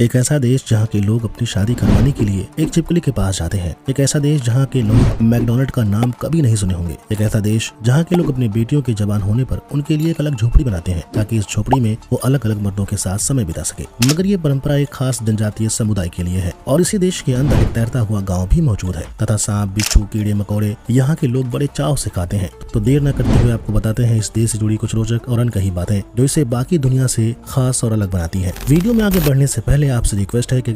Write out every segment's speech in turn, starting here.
एक ऐसा देश जहाँ के लोग अपनी शादी करवाने के लिए एक छिपकली के पास जाते हैं। एक ऐसा देश जहाँ के लोग मैकडोनल्ड का नाम कभी नहीं सुने होंगे। एक ऐसा देश जहाँ के लोग अपनी बेटियों के जवान होने पर उनके लिए एक अलग झोपड़ी बनाते हैं ताकि इस झोपड़ी में वो अलग अलग मर्दों के साथ समय बिता सके। मगर ये परंपरा एक खास जनजातीय समुदाय के लिए है और इसी देश के अंदर एक तैरता हुआ गाँव भी मौजूद है तथा सांप, बिच्छू, कीड़े मकोड़े यहाँ के लोग बड़े चाव से खाते हैं। तो देर न करते हुए आपको बताते हैं इस देश से जुड़ी कुछ रोचक और अनकही बातें जो इसे बाकी दुनिया से खास और अलग बनाती है। वीडियो में आगे बढ़ने से पहले आपसे रिक्वेस्ट है कि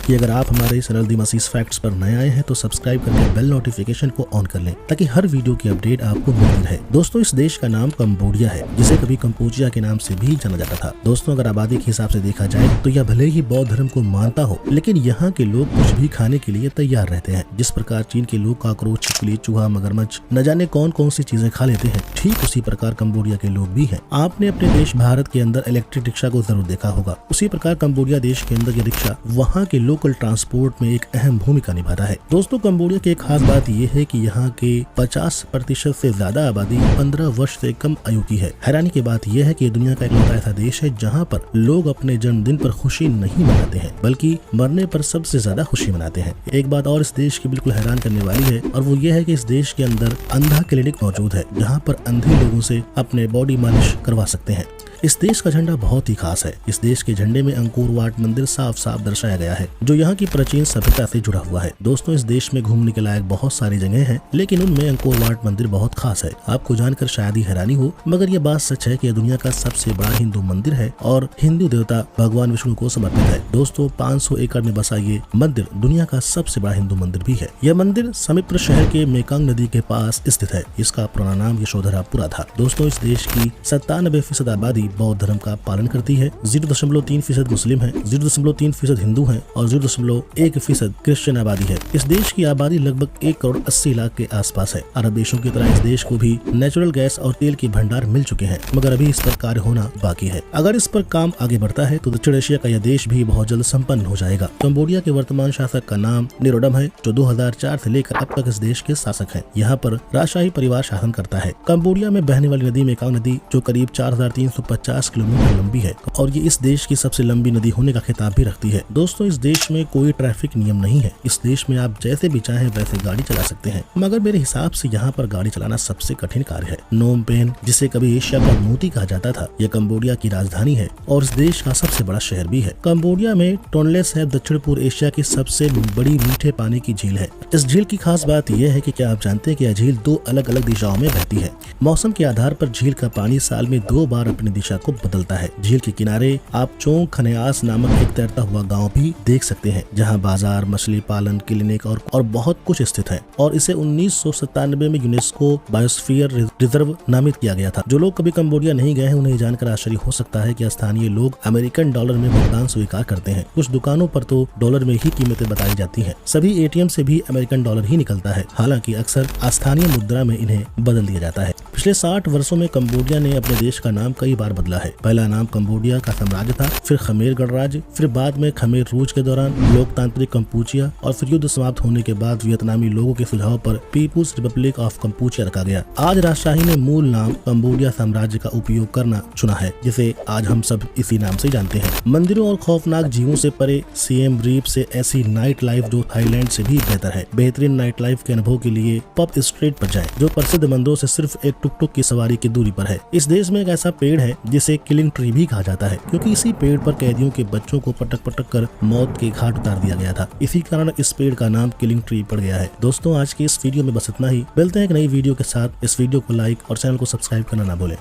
अगर आप हमारे चैनल दी मसीस फैक्ट्स पर नए आए हैं तो सब्सक्राइब करके बेल नोटिफिकेशन को ऑन कर लें ताकि हर वीडियो की अपडेट आपको मिलती रहे। दोस्तों, इस देश का नाम कंबोडिया है जिसे कभी कंपूचिया के नाम से भी जाना जाता था। दोस्तों, अगर आबादी के हिसाब से देखा जाए तो यह भले ही बौद्ध धर्म को मानता हो लेकिन यहाँ के लोग कुछ भी खाने के लिए तैयार रहते हैं। जिस प्रकार चीन के लोग काकरोच, छिपकली, चूहा, मगरमच्छ न जाने कौन कौन सी चीजें खा लेते हैं, ठीक उसी प्रकार कंबोडिया के लोग भी हैं। आपने अपने देश भारत के अंदर इलेक्ट्रिक रिक्शा को जरूर देखा होगा। उसी प्रकार कंबोडिया देश के अंदर ये रिक्शा वहाँ के लोकल ट्रांसपोर्ट में एक अहम भूमिका निभाता है। दोस्तों, कंबोडिया की एक खास बात यह है कि यहाँ के 50% से ज्यादा आबादी 15 वर्ष से कम आयु की है। हैरानी की बात यह है कि दुनिया का इकलौता ऐसा देश है जहाँ पर लोग अपने जन्मदिन पर खुशी नहीं मनाते हैं बल्कि मरने पर सबसे ज्यादा खुशी मनाते हैं। एक बात और इस देश की बिल्कुल हैरान करने वाली है और वो ये है कि इस देश के अंदर अंधा क्लिनिक मौजूद है जहाँ पर अंधे लोगों से अपने बॉडी मालिश करवा सकते हैं। इस देश का झंडा बहुत ही खास है। इस देश के झंडे में अंकोर वाट मंदिर साफ साफ दर्शाया गया है जो यहाँ की प्राचीन सभ्यता से जुड़ा हुआ है। दोस्तों, इस देश में घूमने के लायक बहुत सारी जगह हैं लेकिन उनमें अंकोर वाट मंदिर बहुत खास है। आपको जानकर शायद ही हैरानी हो मगर यह बात सच है कि यह दुनिया का सबसे बड़ा हिंदू मंदिर है और हिंदू देवता भगवान विष्णु को समर्पित है। दोस्तों, 500 एकड़ में बसा ये मंदिर दुनिया का सबसे बड़ा हिंदू मंदिर भी है। यह मंदिर समित्र शहर के मेकांग नदी के पास स्थित है। इसका पुराना नाम यशोधरापुरा था। दोस्तों, इस देश की 97% आबादी बौद्ध धर्म का पालन करती है। 0.3% मुस्लिम है, 0.3% हिंदू है और 0.1% क्रिश्चियन आबादी है। इस देश की आबादी लगभग 1,80,00,000 के आसपास है। अरब देशों की तरह इस देश को भी नेचुरल गैस और तेल के भंडार मिल चुके हैं मगर अभी इस पर कार्य होना बाकी है। अगर इस पर काम आगे बढ़ता है तो दक्षिण एशिया का यह देश भी बहुत जल्द संपन्न हो जाएगा। कंबोडिया के वर्तमान शासक का नाम निरोडम है जो 2004 से लेकर अब तक इस देश के शासक हैं। यहाँ पर राजशाही परिवार शासन करता है। कंबोडिया में बहने वाली नदी मेकांग नदी जो करीब 4,350 किलोमीटर लंबी है और ये इस देश की सबसे लंबी नदी होने का खिताब भी रखती है। दोस्तों, इस देश में कोई ट्रैफिक नियम नहीं है। इस देश में आप जैसे भी चाहें वैसे गाड़ी चला सकते हैं मगर मेरे हिसाब से यहाँ पर गाड़ी चलाना सबसे कठिन कार्य है। नोम पेन, जिसे कभी एशिया का मोती कहा जाता था, यह कंबोडिया की राजधानी है और इस देश का सबसे बड़ा शहर भी है। कंबोडिया में टोनले साहिब दक्षिण पूर्व एशिया की सबसे बड़ी मीठे पानी की झील है। इस झील की खास बात यह है कि क्या आप जानते हैं कि यह झील 2 अलग अलग दिशाओं में बहती है। मौसम के आधार पर झील का पानी साल में 2 बार अपनी दिशा को बदलता है। झील के किनारे आप चोंग खनेयास नामक एक तैरता हुआ गांव भी देख सकते हैं जहां बाजार, मछली पालन, क्लिनिक और बहुत कुछ स्थित है और इसे 1997 में यूनेस्को बायोस्फीयर रिजर्व नामित किया गया था। जो लोग कभी कंबोडिया नहीं गए हैं उन्हें जानकर आश्चर्य हो सकता है कि स्थानीय लोग अमेरिकन डॉलर में भुगतान स्वीकार करते हैं। कुछ दुकानों पर तो डॉलर में ही कीमतें बताई जाती हैं। सभी एटीएम से भी अमेरिकन डॉलर ही निकलता है, हालांकि अक्सर स्थानीय मुद्रा में इन्हें बदल दिया जाता है। पिछले 60 वर्षों में कंबोडिया ने अपने देश का नाम कई बार बदला है। पहला नाम कंबोडिया का साम्राज्य था, फिर खमेर गणराज्य, फिर बाद में खमेर रूज के दौरान लोकतांत्रिक कंपूचिया और फिर युद्ध समाप्त होने के बाद वियतनामी लोगों के सुझाव पर पीपुल्स रिपब्लिक ऑफ कंपूचिया रखा गया। आज राजशाही ने मूल नाम कंबोडिया साम्राज्य का उपयोग करना चुना है जिसे आज हम सब इसी नाम से जानते हैं। मंदिरों और खौफनाक जीवों से परे सिएम रीप से ऐसी नाइट लाइफ जो थाईलैंड से भी बेहतर है। बेहतरीन नाइट लाइफ के अनुभव के लिए पब स्ट्रीट पर जाएं, जो प्रसिद्ध मंदिरों से सिर्फ एक टुक की सवारी की दूरी पर है। इस देश में एक ऐसा पेड़ है जिसे किलिंग ट्री भी कहा जाता है क्योंकि इसी पेड़ पर कैदियों के बच्चों को पटक पटक कर मौत के घाट उतार दिया गया था। इसी कारण इस पेड़ का नाम किलिंग ट्री पड़ गया है। दोस्तों, आज की इस वीडियो में बस इतना ही। मिलते हैं एक नई वीडियो के साथ। इस वीडियो को लाइक और चैनल को सब्सक्राइब करना ना भूलें।